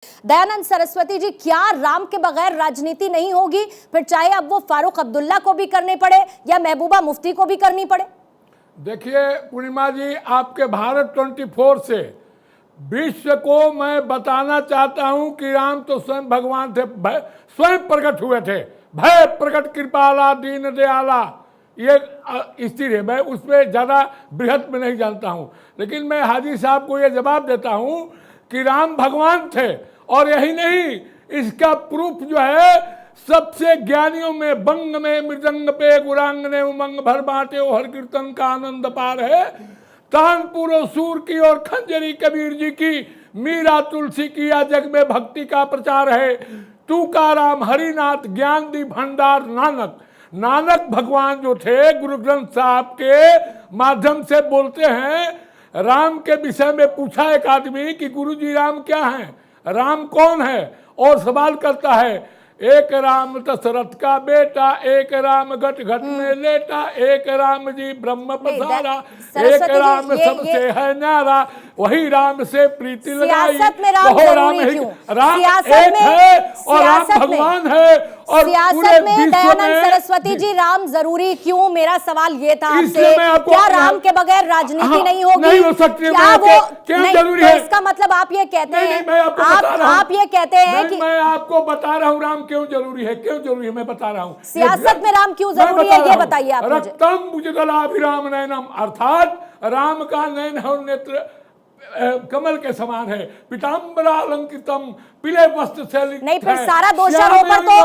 दयानंद सरस्वती जी, क्या राम के बगैर राजनीति नहीं होगी? फिर चाहे अब वो फारूक अब्दुल्ला को भी करनी पड़े या महबूबा मुफ्ती को भी करनी पड़े। देखिए पूर्णिमा जी, आपके भारत 24 से विश्व को मैं बताना चाहता हूं कि राम तो स्वयं भगवान थे, स्वयं प्रकट हुए थे। भय प्रकट कृपाला दीन दयाला, ये स्थिर है। मैं उसमें ज़्यादा बृहद में नहीं जानता हूं, लेकिन मैं हाजी साहब को ये जवाब देता हूं कि राम भगवान थे। और यही नहीं, इसका प्रूफ जो है सबसे ज्ञानियों में बंग में मृदंग पे गुरांग ने उमंग भर बांटे ओ हर कीर्तन का आनंद पार है। तानपुर सूर की और खंजरी कबीर जी की, मीरा तुलसी की, या जग में भक्ति का प्रचार है। तुकाराम हरिनाथ ज्ञान दी भंडार नानक। नानक भगवान जो थे गुरु ग्रंथ साहब के माध्यम से बोलते हैं। राम के विषय में पूछा एक आदमी कि गुरुजी राम क्या हैं, राम कौन है, और सवाल करता है, एक राम दशरथ का बेटा, एक राम घट घट में लेटा, एक राम जी ब्रह्म पसारा, एक राम सबसे है न्यारा, वही राम से प्रीति लगाई। राम एक है और राम भगवान है। और सियासत में दयानंद सरस्वती जी राम जरूरी क्यों? मेरा सवाल ये था आपसे, क्या राम के बगैर राजनीति नहीं होगी? नहीं हो सकती। क्यों जरूरी है? इसका मतलब आप ये कहते हैं, आप ये कहते हैं कि मैं आपको बता रहा हूँ राम क्यों जरूरी है। क्यों जरूरी है मैं बता रहा हूँ। सियासत में राम क्यों जरूरी है ये बताइए आप मुझे। रक्तम भुजगलाभिराम नयनम, अर्थात राम का नयन और नेत्र कमल के समान है। पीताम्बरा अलंकृतम, पीले वस्त्र से नहीं, फिर सारा दोषारोपण तो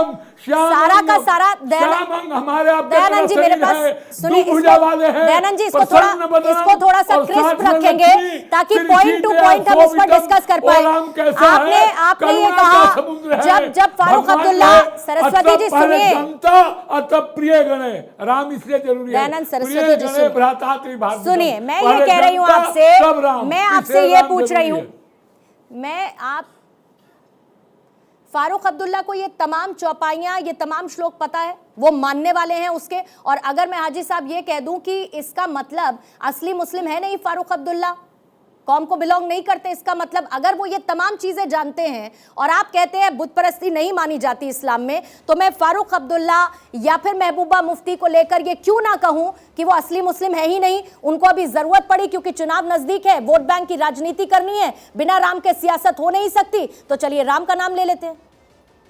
सारा का सारा हमारे दयानंद जी मेरे पास सुनिए, दयानंद जी इसको थोड़ा सा क्रिस्प रखेंगे ताकि पॉइंट टू पॉइंट हम इस पर डिस्कस कर पाए। आपने ये कहा जब फारूक अब्दुल्ला, सरस्वती जी सुनिए, प्रिय गणे राम इसलिए जरूरी है। दयानंद सरस्वती जी सुनिए, मैं ये कह रही हूँ आपसे, मैं आपसे ये पूछ रही हूँ, आप फारूक अब्दुल्ला को ये तमाम चौपाइयां, ये तमाम श्लोक पता है, वो मानने वाले हैं उसके? और अगर मैं हाजी साहब ये कह दूं कि इसका मतलब असली मुस्लिम है नहीं, फारूक अब्दुल्ला कौम को बिलोंग नहीं करते, इसका मतलब अगर वो ये तमाम चीजें जानते हैं और आप कहते हैं बुत परस्ती नहीं मानी जाती इस्लाम में, तो मैं फारूक अब्दुल्ला या फिर महबूबा मुफ्ती को लेकर ये क्यों ना कहूं कि वो असली मुस्लिम है ही नहीं। उनको अभी जरूरत पड़ी क्योंकि चुनाव नजदीक है, वोट बैंक की राजनीति करनी है, बिना राम के सियासत हो नहीं सकती, तो चलिए राम का नाम ले लेते हैं।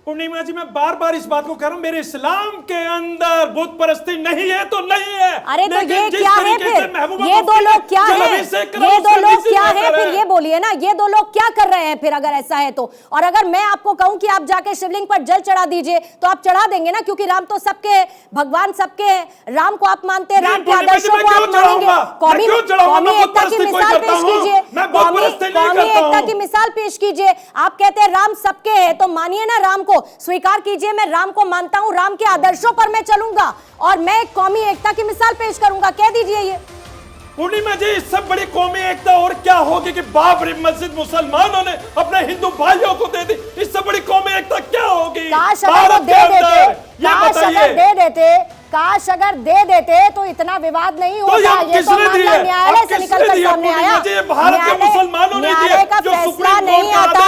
पूर्णिमा जी, मैं बार बार इस बात को कह रहा हूं, मेरे इस्लाम के अंदर बुत परस्ती नहीं है तो नहीं है। अरे तो ये क्या है फिर? ये दो लोग क्या है? ये दो लोग क्या है फिर? ये बोलिए ना, ये दो लोग क्या कर रहे हैं फिर अगर ऐसा है तो? और अगर मैं आपको कहूं कि आप जाके शिवलिंग पर जल चढ़ा दीजिए तो आप चढ़ा देंगे ना, क्योंकि राम तो सबके हैं, भगवान सबके हैं, राम को आप मानते हैं, राम के आदर्शों को आप मानेंगे। कौमी एकता की मिसाल पेश कीजिए, कौमी एकता की मिसाल पेश कीजिए। आप कहते हैं राम सबके हैं तो मानिए ना, राम को स्वीकार कीजिए, मैं राम को मानता हूं, राम के आदर्शों पर मैं चलूंगा और मैं कौमी एकता की मिसाल पेश करूंगा, कह दीजिए ये। पूर्णिमा जी, इससे बड़ी कौमी एकता और क्या होगी कि बाबरी मस्जिद मुसलमानों ने अपने हिंदू भाइयों को दे दी। इससे बड़ी कौमी एकता क्या होगी? काश अगर दे देते तो इतना विवाद नहीं होता। ये तो मामला न्यायालय से निकलकर सामने आया। न्यायालय का फैसला नहीं आता।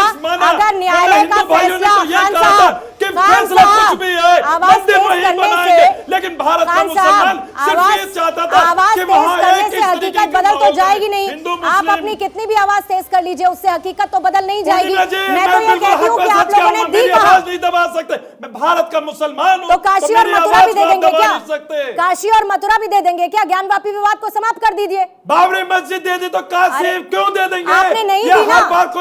अगर न्यायालय का फैसला आवाज तेज करने से, लेकिन भारत का मुसलमान सिर्फ ये चाहता था कि वहां करने से हकीकत बदल तो जाएगी नहीं। आप अपनी कितनी भी आवाज तेज कर लीजिए, उससे हकीकत तो बदल नहीं जाएगी। मैं तो ये कहती हूँ कि आप लोगों ने दी कहा नहीं दबा सकते। मैं भारत का मुसलमान हूं, तो काशी और मथुरा भी दे देंगे क्या? काशी और मथुरा भी दे देंगे क्या? ज्ञानवापी विवाद को समाप्त कर दीजिए। बाबरी मस्जिद दे दी तो काशी क्यों दे देंगे? आपने नहीं दी ना,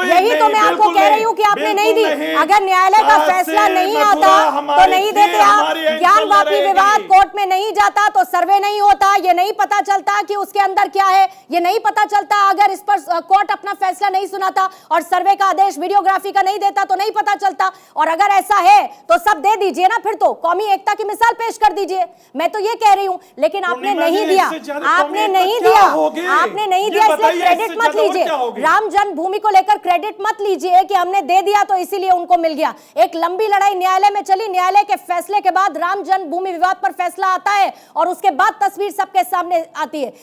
यही तो मैं आपको कह रही हूँ कि आपने नहीं दी। अगर न्यायालय का फैसला नहीं आता तो नहीं देते आप। ज्ञानवापी विवाद कोर्ट में नहीं जाता तो सर्वे नहीं होता, ये नहीं पता चलता कि उसके अंदर क्या है, ये नहीं पता चलता। अगर इस पर कोर्ट अपना फैसला नहीं सुनाता और सर्वे का आदेश वीडियोग्राफी का नहीं देता तो नहीं पता चलता। और अगर ऐसा है तो सब दे दीजिए ना, फिर तो कौमी एकता की मिसाल पेश कर दीजिए। मैं तो ये कह रही हूं, लेकिन आपने नहीं दिया, आपने नहीं दिया, आपने नहीं दिया, इसलिए क्रेडिट मत लीजिए। राम जन्मभूमि को लेकर क्रेडिट मत लीजिए कि हमने दे दिया तो इसीलिए उनको मिल गया। एक लंबी लड़ाई न्यायालय में चली, न्यायालय के फैसले के बाद राम जन्मभूमि विवाद पर फैसला आता है और उसके बाद तस्वीर सबके सामने आती है।